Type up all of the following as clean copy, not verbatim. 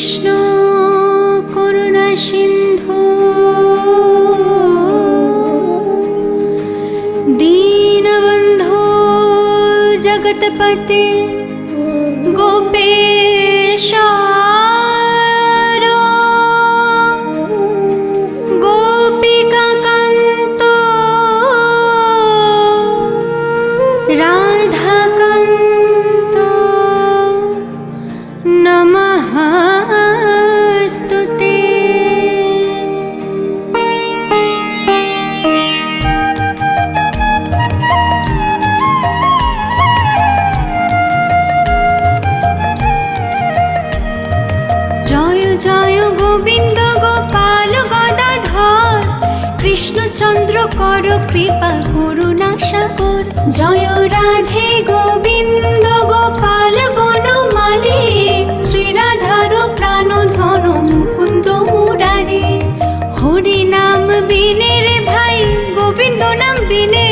কৃষ্ণ করুণা সিন্ধু দীনবন্ধু জগৎপতে গোপেশ গোপিকা কান্ত রাধা কান্ত নমস্তুতে। জয় জয় গোবিন্দ গোপাল গদাধর কৃষ্ণচন্দ্র কর কৃপা করুণা সাগর। জয় রাধে গোবিন্দ গোপাল বনমালী শ্রীরাধার প্রাণ ধন মুকুন্দ মুরারে। হরি নাম বিনে রে ভাই গোবিন্দ নাম বিনে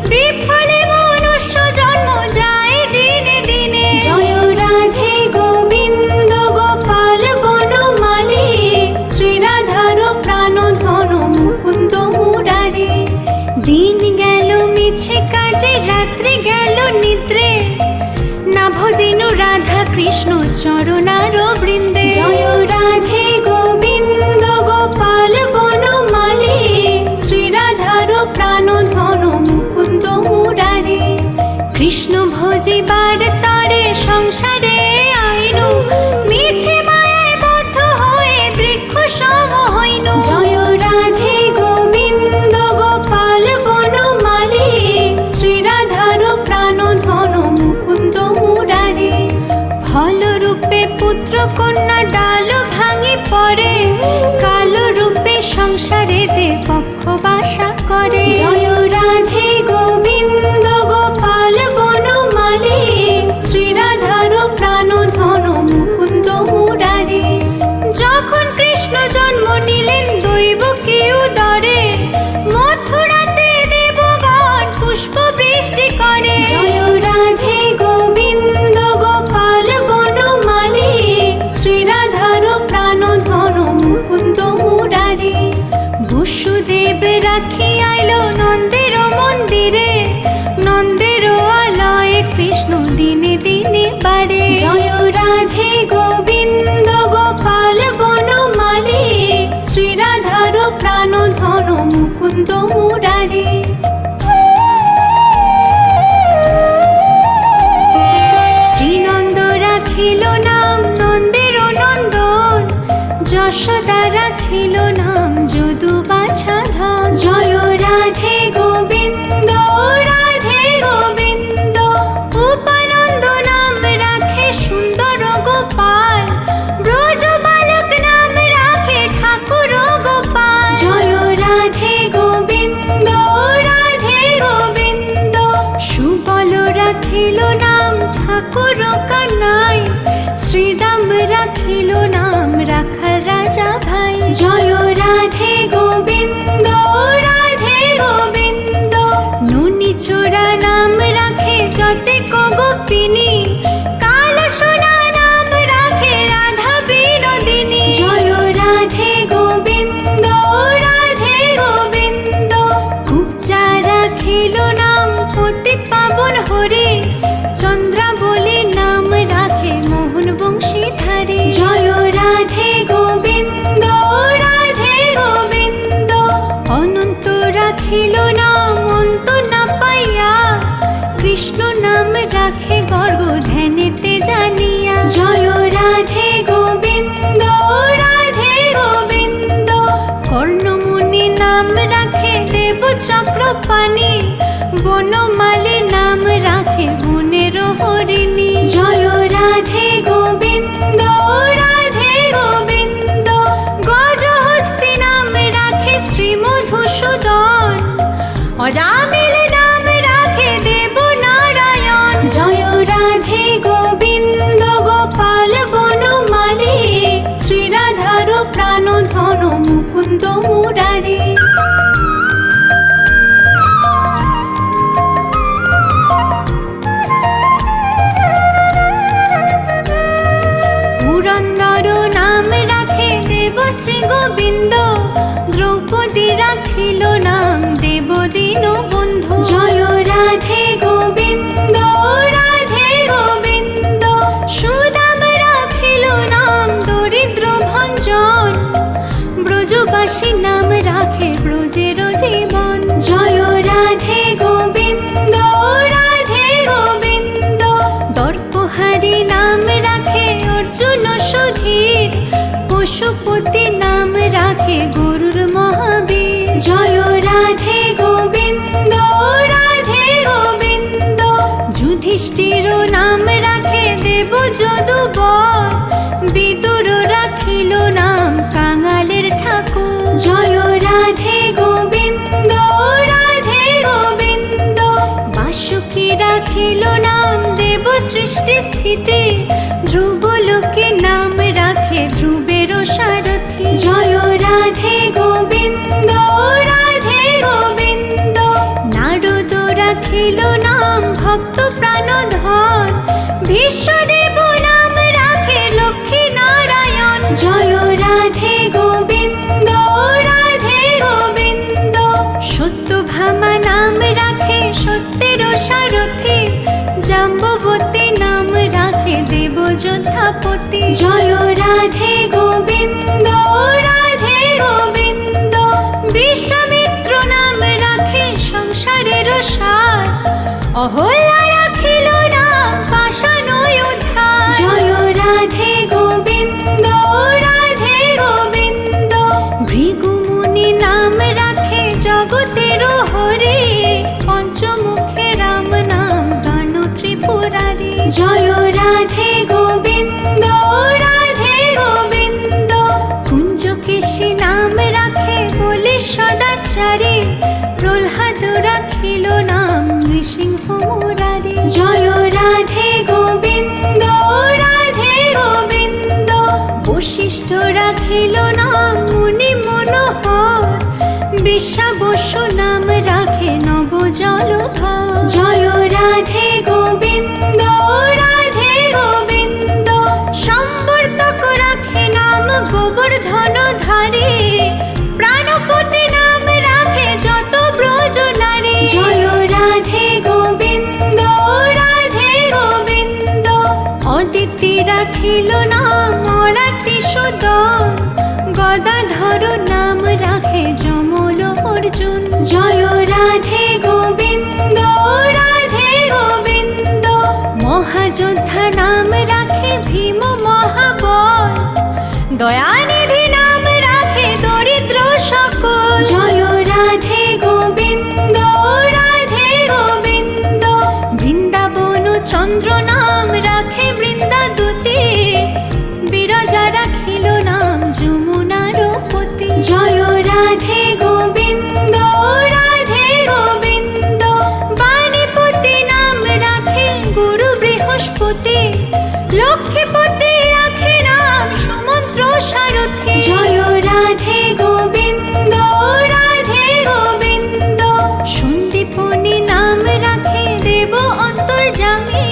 বিফলে মনুষ্য জন্ম যায় দিনে দিনে। জয় রাধে গোবিন্দ গোপাল বনমালী শ্রীরাধার প্রাণ ধন মুকুন্দ মুরারে। দিন গেল মিছে কাজে রাত্রি গেল নিদ্রে না ভজিনু রাধা কৃষ্ণ চরণার বৃন্দে। জয় রাধে গোবিন্দ গোপাল বনমালী শ্রীরাধার প্রাণ ধন মুকুন্দ মুরারে। কৃষ্ণ ভজিবার তরে সংসারে আইনু মিছে মায়ায় বদ্ধ হয়ে বৃক্ষ সম হইনু। জয় রাধে গোবিন্দ গোপাল বনমালী শ্রীরাধার প্রাণ ধন মুকুন্দ মুরারে। ফল রূপে পুত্র কন্যা ডাল ভাঙি পড়ে কালো রূপে সংসারে দে পক্ষ বাসা করে। জয় রাধে গোবিন্দ গোপাল বনমালী শ্রীরাধার প্রাণ ধন মুকুন্দ মুরারে। যখন কৃষ্ণ জন্ম নিলেন দৈব কেউ দরে মথুরাতে দেবগণ পুষ্প বৃষ্টি করে। জয় রাধে গোবিন্দ গোপাল বনমালী শ্রীরাধার প্রাণ ধন মুকুন্দ মুরারে। বসুদেব রাখি আইল নন্দের মন্দিরে নন্দের আলয়ে কৃষ্ণ দিনে দিনে বাড়ে। জয় রাধে গোবিন্দ গোপাল বনমালী শ্রীরাধার প্রাণ ধন মুকুন্দ মুরারে। শ্রীনন্দ রাখিল নাম নন্দের নন্দন যশোদা রাখিল নাম যদু বাছা ধন। জয় রাধে গোবিন্দ রাধে গোবিন্দ উপানন্দ নাম রাখে সুন্দর গোপাল ব্রজ বালক নাম রাখে ঠাকুর গোপাল। জয় রাধে গোবিন্দ রাধে গোবিন্দ সুবল রাখিল নাম ঠাকুর কানাই শ্রীদাম রাখিল নাম রাখাল রাজা ভাই। জয় রাধে গোবিন্দ রাধে গোবিন্দ নুনি চোরা নাম রাখে যতেক গোপিনী কাল সোনা নাম রাখে রাধা বিনোদিনী। জয় রাধে গোবিন্দ রাধে গোবিন্দ কুবজা রাখিল নাম পতিত পাবন হরি চন্দ্রাবলী নাম রাখে মোহন বংশীধারী। জয় রাধে গোবিন্দ রাধে গোবিন্দ অনন্ত রাখিল নাম অন্ত না পাইয়া কৃষ্ণ নাম রাখে গর্গ ধ্যানেতে জানিয়া। জয় রাধে গোবিন্দ রাধে গোবিন্দ কর্ণমুনি নাম রাখে দেব চক্রপাণি বনমালী নাম রাখে বনের হরিণী। জয় রাধে গোবিন্দ রাধে গোবিন্দ গজহস্তি নাম রাখে শ্রী মধুসূদন অজামিল নাম রাখে দেব নারায়ণ। জয় রাধে গোবিন্দ গোপাল বনমালী শ্রীরাধার প্রাণ ধন মুকুন্দ মুরারে। পুরন্দর নাম দেবশ্রী গোবিন্দ। দ্রৌপদী রাখিল নাম দেবদীন বন্ধু। জয় রাধে গোবিন্দ, রাধে গোবিন্দ। সুদাম রাখিল নাম দরিদ্র ভঞ্জন। ব্রজবাসী নাম রাখে ব্রজের জীবন। জয় রাধে গোবিন্দ, রাধে গোবিন্দ। দর্পহারি নাম রাখে অর্জুন সুধীর। পশুপতি নাম রাখে গরুর মহাবীর। জয় রাধে গোবিন্দ, রাধে গোবিন্দ। যুধিষ্ঠির নাম রাখে দেব যদুবর। বিদুর রাখিল নাম কাঙালের ঠাকুর। জয় রাধে গোবিন্দ, রাধে গোবিন্দ। বাসুকী রাখিল নাম দেব সৃষ্টি স্থিতি। ধ্রুবলোকে নাম রাখে ধ্রুবের সারথি। জয় রাধে গোবিন্দ, রাধে গোবিন্দ। নারদ রাখিল নাম ভক্ত প্রাণধন। বিশ্বদেব নাম রাখে লক্ষ্মী নারায়ণ। জয় রাধে গোবিন্দ, রাধে গোবিন্দ। সত্যভামা নাম রাখে সত্যের সারথি। জাম্ববতী নাম রাখে দেবযোদ্ধাপতি। জয় রাধে গোবিন্দ, রাধে গোবিন্দ। বিশ্বামিত্র নাম রাখে সংসারের সার। অহল্যা রাখিল নাম পাষাণ উদ্ধার। জয় রাধে গোবিন্দ, রাধে গোবিন্দ। ভৃগুমুনি নাম রাখে জগতের হরি। পঞ্চমুখে রাম নাম গান ত্রিপুরারি। জয় রাধে গোবিন্দ, রাধে গোবিন্দ। কুঞ্জকেশী নাম রাখে বলি সদাচারী। প্রহ্লাদ রাখিল নাম নৃসিংহ মুরারি। জয় রাধে গোবিন্দ, রাধে গোবিন্দ। বশিষ্ঠ রাখিল নাম মুনি মনোহর। বিশ্বাবসু নাম রাখে নব জলধর। জয় রাধে গোবিন্দ, রাধে গোবিন্দ। সম্বর্ধক রাখে নাম গোবর্ধন ধারী। প্রাণপতি নাম রাখে যত ব্রজ নারী। জয় রাধে গোবিন্দ, রাধে গোবিন্দ। অদিতি রাখিল নাম অরাতি সুদন। গদাধর নাম রাখে যমল অর্জুন। জয় রাধে গোবিন্দ, রাধে গোবিন্দ। মহাযোদ্ধা নাম রাখে ভীম মহাবল। দয়ানিধি নাম রাখে দরিদ্র সকল। জয় রাধে গোবিন্দ, রাধে গোবিন্দ। বৃন্দাবন চন্দ্র নাম রাখে বৃন্দাদূতি। বিরজা রাখিল নাম যমুনার পতি। জয় রাধে গোবিন্দ, রাধে গোবিন্দ। বাণীপতি নাম রাখে গুরু বৃহস্পতি। লক্ষ্মীপতি রাখে নাম সমুদ্র সারথি। জয় রাধে গোবিন্দ, রাধে গোবিন্দ। সন্দীপনী নাম রাখে দেব অন্তর্যামী।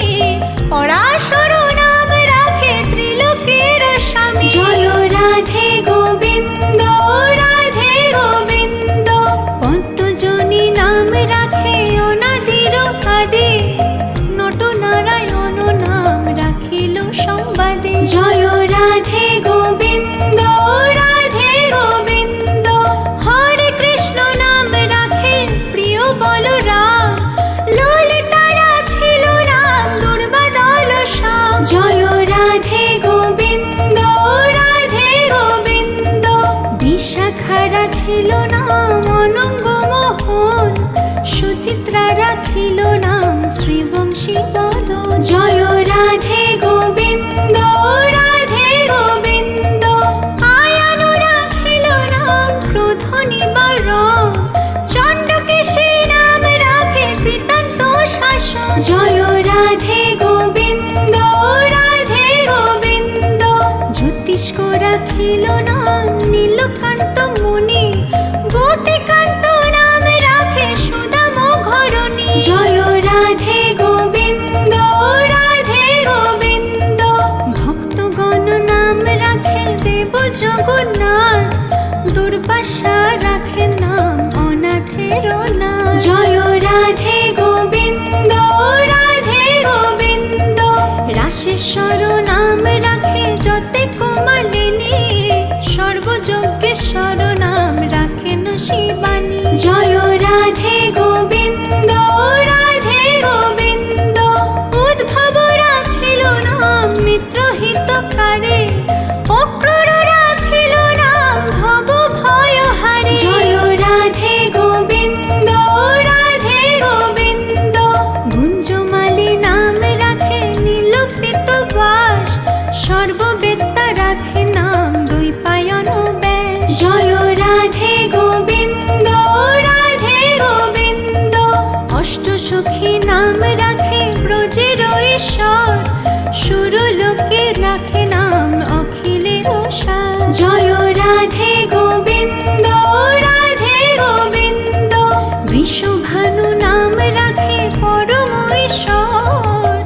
পরাশর নাম রাখে ত্রিলোকের স্বামী। জয় রাধে গোবিন্দ, রাধে গোবিন্দ। পদ্মজনী নাম রাখে অনাদির আদি। নটনারায়ণ নাম রাখিল সংবাদে। জয় রাধে গোবিন্দ, রাধে গোবিন্দ। হরে কৃষ্ণ নাম রাখে প্রিয় বলরাম। ললিতা রাখিল নাম দুর্বাদল শ্যাম। জয় রাধে গোবিন্দ, রাধে গোবিন্দ। বিশাখা রাখিল নাম অনঙ্গ মোহন। সুচিত্রা রাখিল নাম শ্রীবংশী বদন। জয় রাধে গোবিন্দ, রাধে গোবিন্দ। আয়ানু রাখিল নাম ক্রোধ নিবারণ। চণ্ডকেশী নাম রাখে কৃতান্ত শাসন। জয় রাধে গোবিন্দ, রাধে গোবিন্দ। জ্যোতিষ্ক রাখিল নাম নীলকান্ত মুনি। গোপীকান্ত নাম রাখে সুদাম ঘরণী। জয় রাধে গোবিন্দ, রাধে জগন্নাথ, দুর্বাসা রাখে নাম অনাথের নাথ। জয় রাধে গোবিন্দ, রাধে গোবিন্দ, রাশেশ্বর নাম রাখে যতে কুমালিনী, সর্বযজ্ঞেশ্বর নাম রাখেন শিবানী। জয় রাধে গোবিন্দ, রাধে গোবিন্দ, উদ্ভব রাখিল নাম মিত্র হিতকারে, অক্রূর রাখিল নাম ভব ভয়হারে। জয় রাধে গোবিন্দ, রাধে গোবিন্দ, গুঞ্জমালি নাম রাখে নীলপিত বাস, সর্ববেত্তা রাখে নাম দ্বৈপায়ন ব্যাস। জয় রাধে গোবিন্দ, রাধে গোবিন্দ, অষ্টসখী নাম রাখে ব্রজের ঈশ্বর, সুরলোকে রাখে নাম অখিলের সার। জয় রাধে গোবিন্দ, রাধে গোবিন্দ, বৃষভানু নাম রাখে পরম ঈশ্বর,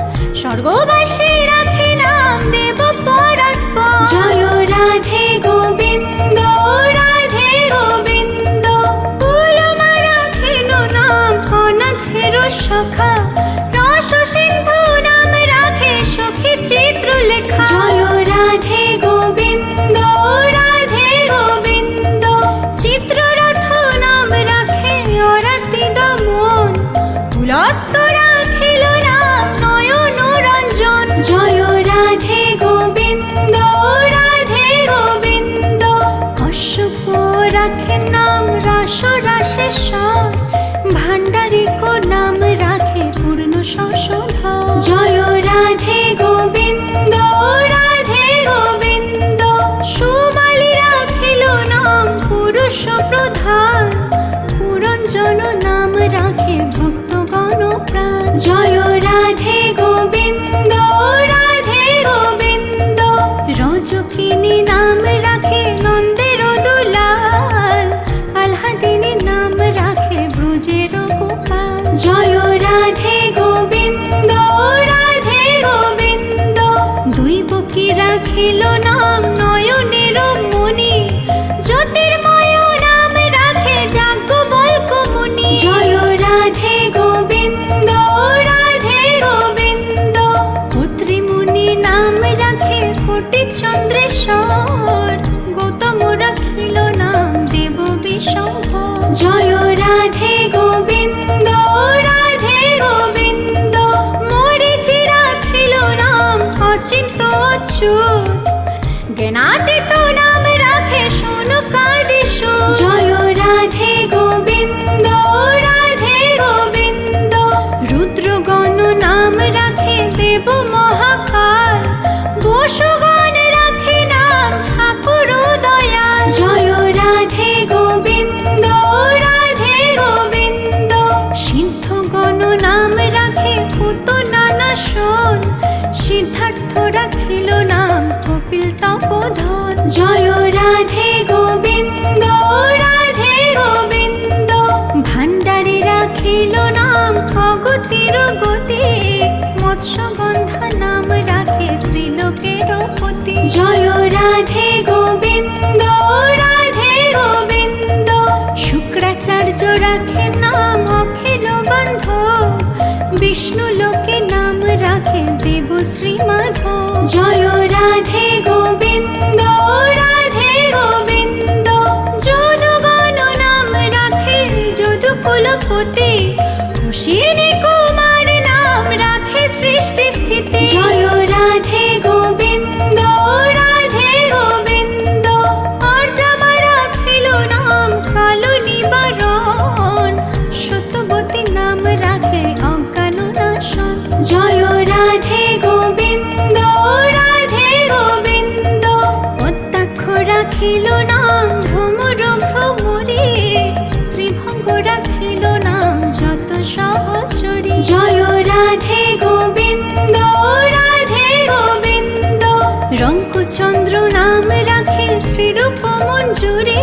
স্বর্গবাসী রাখে নাম দেব পরাৎপর। জয় রাধে গোবিন্দ, রাধে গোবিন্দ, কুলমা রাখিল নাম অনাথের সখা, রস সিন্ধু নাম রাখে সখী চিত্রলেখা। জয় রাধে গোবিন্দ, রাধে গোবিন্দ, চিত্ররথ নাম রাখে অরাতি দমন, পুলস্ত রাখিল নাম নয়ন রঞ্জন। জয় রাধে গোবিন্দ, রাধে গোবিন্দ, কশ্যপ রাখে নাম রাস রাশেশ্বর, ভাণ্ডারিক নাম রাখে পূর্ণ সংশোধন। জয় রাধে গোবিন্দ, রাধে গোবিন্দ, সুমালি রাখিল নাম পুরুষ প্রধান, পুরঞ্জন নাম রাখে ভক্তগণ প্রাণ। জয় রাধে গোবিন্দ, রাধে গোবিন্দ, রজকিনী নাম রাখে নন্দের দুলাল, আহ্লাদিনী নাম রাখে ব্রজের গোপাল। জয় রাধে গোবিন্দ, রাধে গোবিন্দ, দৈবকী রাখিল নাম নয়নের মণি, জ্যোতির্ময় নাম রাখে যাজ্ঞবল্ক্য মুনি। জয় রাধে গোবিন্দ, রাধে গোবিন্দ, পুত্রীমুনি নাম রাখে কোটি চন্দ্রেশ্বর, গৌতম রাখিল নাম দেব বিশম্ভর। জয় রাধে গোবিন্দ, রাধে গোবিন্দ, মরিচি রাখিল নাম অচিন্ত অচ্যুত, জ্ঞানাতীত নাম রাখে শৌনকাদিসুর। জয় রাধে গোবিন্দ, রাধে গোবিন্দ, রুদ্রগণ নাম রাখে দেব মহাকাল, বসুগণ রাখে নাম ঠাকুর দয়াল। জয় রাধে গোবিন্দ, রাধে গোবিন্দ, সিদ্ধগণ নাম রাখে পুতনা নাশন, সিদ্ধার্থ রাখিল নাম কপিল তপোধন। জয় রাধে গোবিন্দ, রাধে গোবিন্দ, ভাণ্ডারী রাখিল নাম অগতির গতি, মৎস্যগন্ধা নাম রাখে ত্রিলোকের পতি। জয় রাধে গোবিন্দ, রাধে গোবিন্দ, শুক্রাচার্য রাখে নাম অখিল বান্ধব, বিষ্ণু লোকে নাম রাখে দেব শ্রীমাধব। জয় রাধে গোবিন্দ, রাধে গোবিন্দ, যদুগণ নাম রাখে যদুকুলপতি, অশ্বিনী কুমার নাম রাখে সৃষ্টি স্থিতি। জয় রাধে গোবিন্দ, রাধে গোবিন্দ, অর্জমা রাখিল নাম কাল নিবারণ, সত্যবতী নাম রাখে অজ্ঞান নাশন। জয় রাধে গোবিন্দ, রাধে গোবিন্দ, পদ্মাক্ষ রাখিল নাম ভ্রমর ভ্রমরী, ত্রিভঙ্গ রাখিল নাম যত সহচরী। জয় রাধে গোবিন্দ, রাধে গোবিন্দ, রঙ্কচন্দ্র নাম রাখে শ্রীরূপ মঞ্জুরি,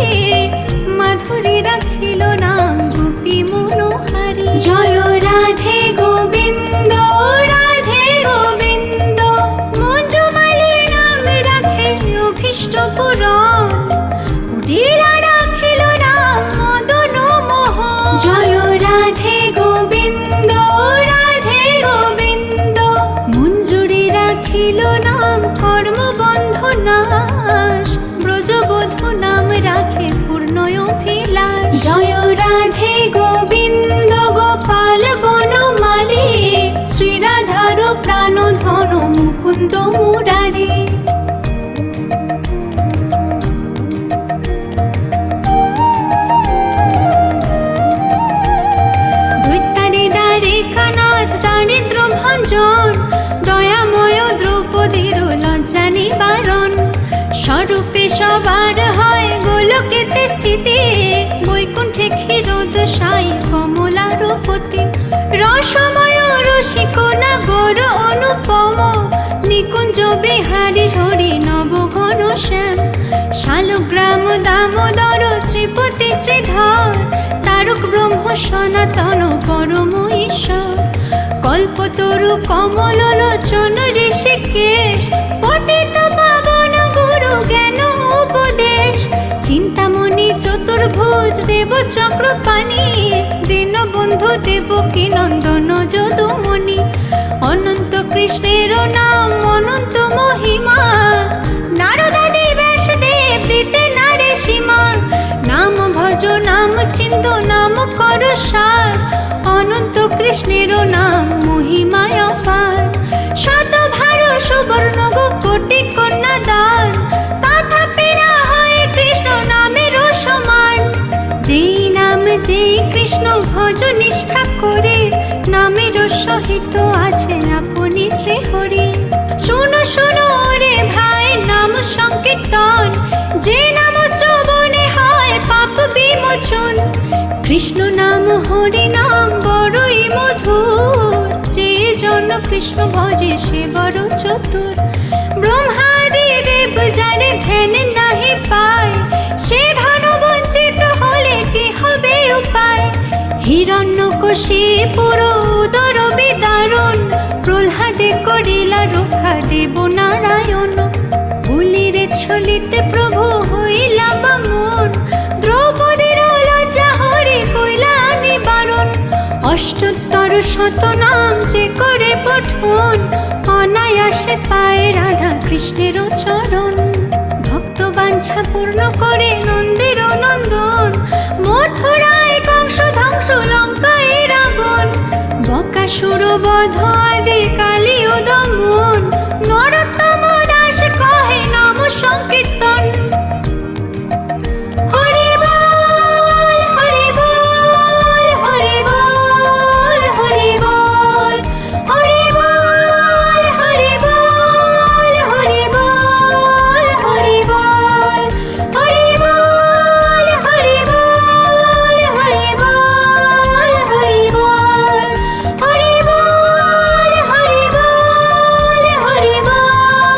মাধুরী রাখিল নাম গোপী মনোহারী। জয় রাধে গোবিন্দ, রাধে গোবিন্দ, মঞ্জুমালী নাম রাখে অভীষ্ট পুরন কুটিলা রাখিল নাম মদন মোহন। জয় রাধে গোবিন্দ রাধে গোবিন্দ, মঞ্জুরি রাখিল নাম কর্মবন্ধ নাশ, ব্রজবধূ নাম রাখে পূর্ণ অভিলাষ। জয় রাধে গোবিন্দ গোপাল বনমালী, শ্রীরাধার প্রাণধন মুকুন্দ মুরারি। দারিদ্র ভঞ্জন, দয়াময় দ্রৌপদীর লজ্জা নিবারণ, স্বরূপে সবার হয় গোলকেতে স্থিতি, বৈকুণ্ঠে ক্ষীরোদশাই কমলারূপতি। রসময় রসিক নাগর অনুপম, নিকুঞ্জ বিহারী হরি নব ঘন শ্যাম, শালগ্রাম দামোদর শ্রীপতি শ্রীধর, তারক ব্রহ্ম সনাতন পরম ঈশ্বর। কল্পতরু কমল লোচন ঋষিকেশ, পতিত পাবন গুরু জ্ঞান উপদেশ, চিন্তামণি চতুর্ভুজ দেব চক্রপাণি, দীনবন্ধু দেবকী নন্দন যদুমণি। অনন্ত কৃষ্ণের নাম অনন্ত মহিমা, নারদাদি ব্যাসদেব দিতে নারে সীমা। নাম ভজ নাম চিন্ত নাম কর সার, অনন্ত কৃষ্ণের নাম মহিমায় অপার। শতভার সুবর্ণ গো কোটি কন্যা দান, তথাপি না হয় কৃষ্ণ নামের সমান। যেই নাম যেই কৃষ্ণ ভজ নিষ্ঠা করে, নামের সহিত আছে আপনি শ্রীহরি। শোনো শোনো রে ভাই নাম সংকীর্তন, যে নাম শ্রবণে হয় পাপ বিমোচন। কৃষ্ণ নাম হরি নাম বড়ই মধুর, যে জন কৃষ্ণ ভজে সে বড় চতুর। ব্রহ্মাদি দেব যারে ধ্যান নাহি পায়, সে ধন বঞ্চিত হলে কি হবে উপায়। হিরণ্যকশিপুর উদর বিদারণ, প্রহ্লাদে করিলা রক্ষা দেব নারায়ণ। বলিরে ছলিতে প্রভু হইলা বামন, দ্রৌপদীর লজ্জা হরি কইলা নিবারণ। অষ্টোত্তর শত নাম যে করে পঠন, অনায়াসে পায় রাধা কৃষ্ণের চরণ। ভক্ত বাঞ্ছা পূর্ণ করে নন্দের নন্দন, মথুরায় কংস ধ্বংস লঙ্কায় রাবণ। বকাসুর বধ আদি কালীয় দমন, নরোত্তম দাস কহে নাম সংকীর্তন। হরি বল হরি বল হরি বল হরি বল, হরি বল হরি বল হরি বল হরি বল, হরি বল হরি বল হরি বল হরি বল, হরি বল হরি বল হরি বল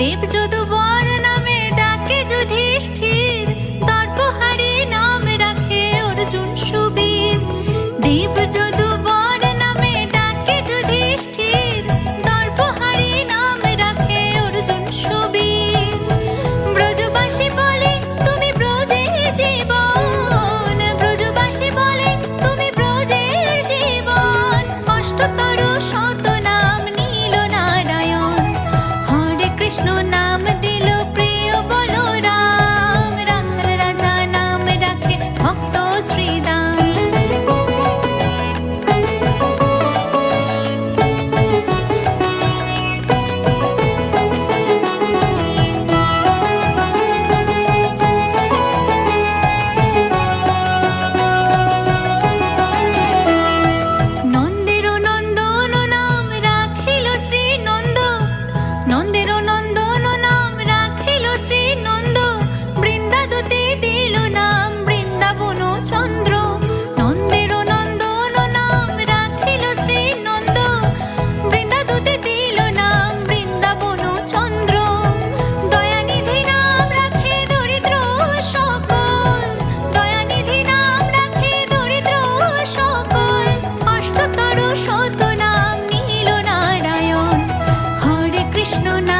দেব যদুবর নামে ডাকে যুধিষ্ঠির, দর্পহারি নাম রাখে অর্জুন সুবীর। দেব যদুবর নামে ডাকে যুধিষ্ঠির, দর্পহারি নাম রাখে অর্জুন সুবীর। ব্রজবাসী বলে তুমি ব্রজের জীবন, ব্রজবাসী বলে তুমি ব্রজের জীবন। অষ্টতর শত নাম নীল নারায়ণ, হরে কৃষ্ণ নাম দিল প্রিয় বলরাম। রাম রাজা নাম রাখে ভক্ত শ্রীদাম। নন্দের নন্দন নাম রাখিল শ্রী নন্দ, নন্দের নন্দন নাম রাখিল শ্রী নন্দ। বৃন্দাদতে দিল নাম বৃন্দাবন চন্দ্র। নন্দের নন্দন নাম রাখিল শ্রী নন্দ, বৃন্দাদতে দিল নাম বৃন্দাবন চন্দ্র। দয়ানিধি নাম রাখে দরিদ্র সকল, দয়ানিধি নাম রাখে দরিদ্র সকল। অষ্টতর শত নাম নীল নারায়ণ, হরে কৃষ্ণ নাম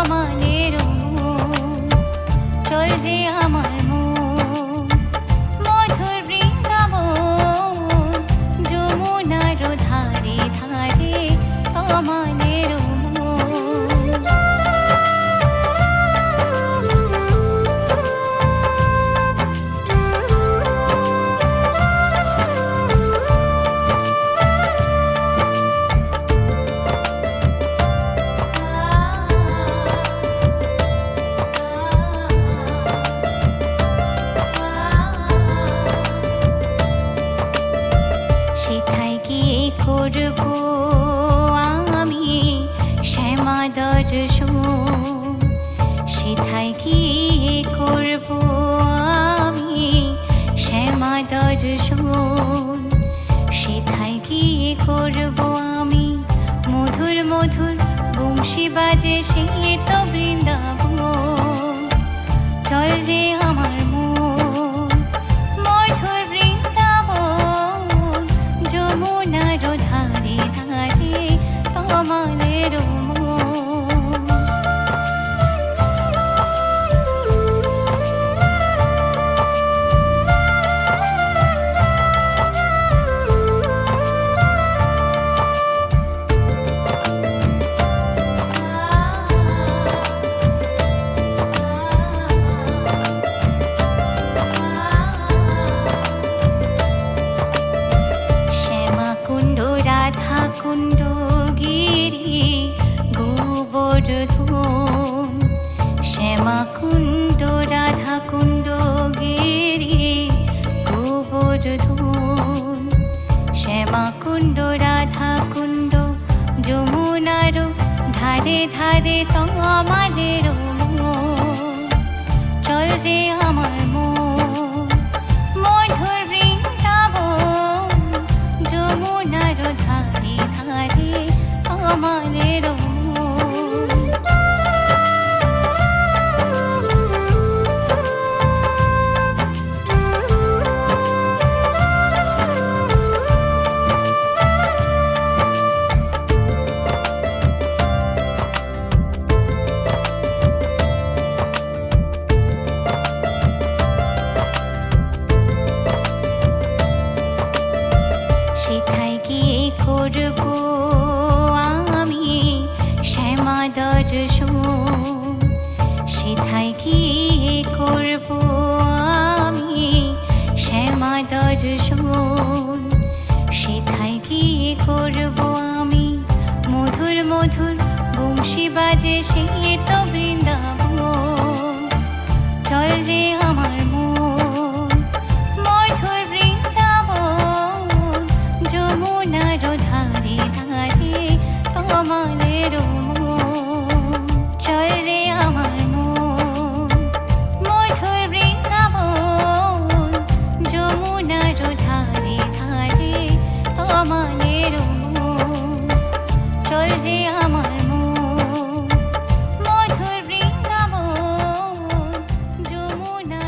তমালের মন। চল রে আমার মন, মধুর বৃন্দাবন, যমুনার ধারে ধারে তমালের মন। সেথায় গিয়ে করব আমি শ্যামা দর্শন। সেথায় গিয়ে করব আমি শ্যামা দর্শন। সেথায় গিয়ে করব আমি মধুর মধুর বংশী বাজে সে তো বৃন্দাবন। চল রে আমার মন, মধুর বৃন্দাবন, যমুনার ধারে ধারে তমালের মন। শ্যামাকুণ্ড রাধা কুণ্ড গিরি গোবর্ধন। শ্যামাকুণ্ড রাধা কুণ্ড গিরি গোবর্ধন। শ্যামাকুণ্ড রাধা কুণ্ড যমুনার ধারে ধারে তমালের মন। চল রে আমার মন, মধুর বৃন্দাবন, যমুনার ধারে ধারে তমালের মন। সেথায় গিয়ে করব আমি শ্যামা দর্শন। সেথায় গিয়ে করব আমি শ্যামা দর্শন। সেথায় গিয়ে করব আমি মধুর মধুর বংশী বাজে সে তো বৃন্দাবন। চল রে আমার মন, মধুর বৃন্দাবন, যমুনার ধারে ধারে তমালের মন। চল রে আমার মন, মধুর বৃন্দাবন, যমুনার ধারে ধারে তমালের মন। চল রে আমার মন, মধুর বৃন্দাবন, যমুনা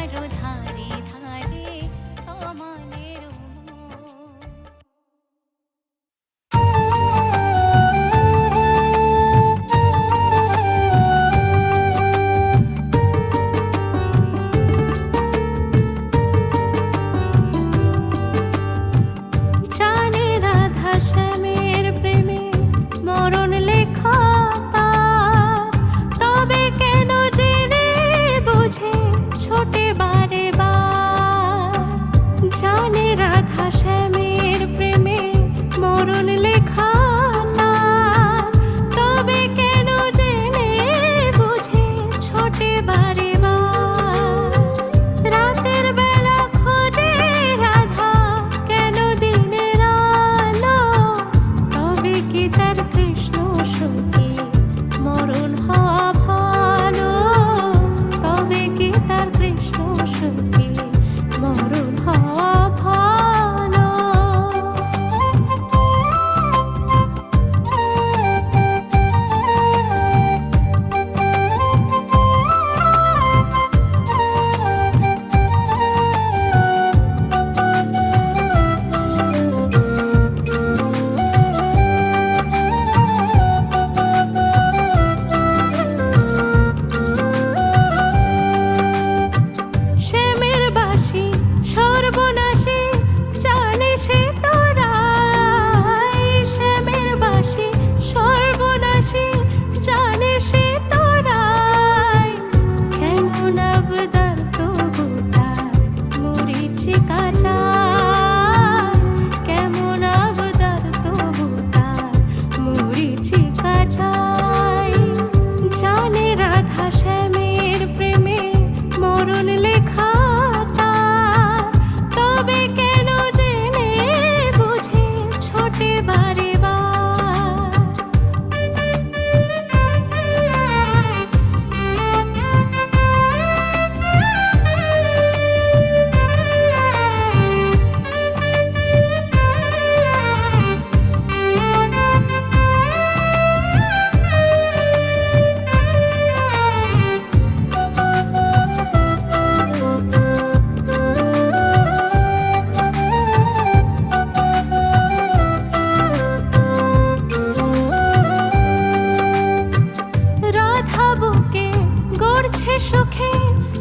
করছে সুখে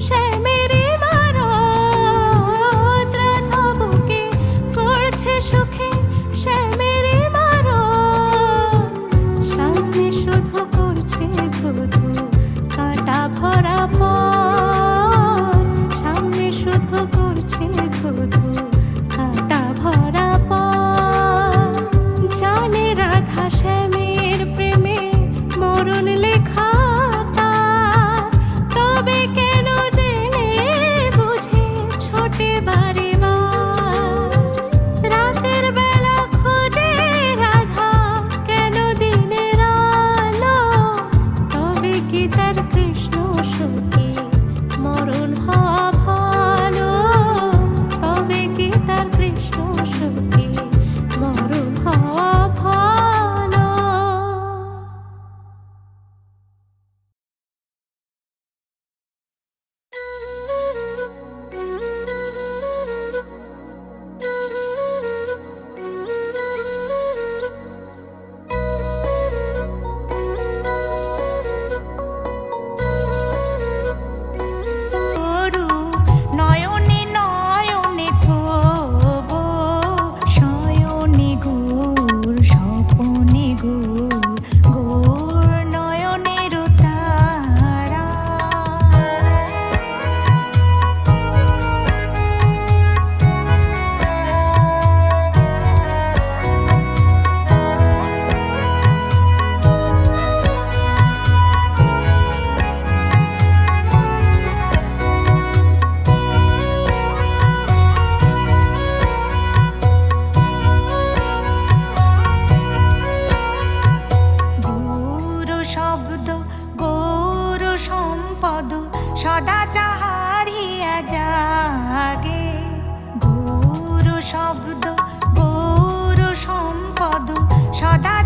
শ্যামের ইমারত, রাধা বুকে করছে সুখে শ্যামের ইমারত। সামনে শুধু করছে ধুধু কাঁটা ভরা পথ, সামনে শুধু করছে ধুধু কাঁটা ভরা পথ। জানে রাধা শ্যামের প্রেমে মরণ লেখা তার, তবে কেন জেনে বুঝে ছোটে বারে বার। রাতের বেলা খোঁজে রাধা কেন দিনের আলো, তবে কি তার কৃষ্ণ সুখে মরণ হওয়া ভালো, তবে কি তার কৃষ্ণ সুখে মরণ হওয়া ভালো। নয়নে নয়নে থবো শয়নে গোর স্বপনে গোর, গোর নয়নের তারা। গৌর শব্দ গৌর সম্পদ সদা চাহারিয়া জাগে, গৌর শব্দ গৌর সম্পদ সদা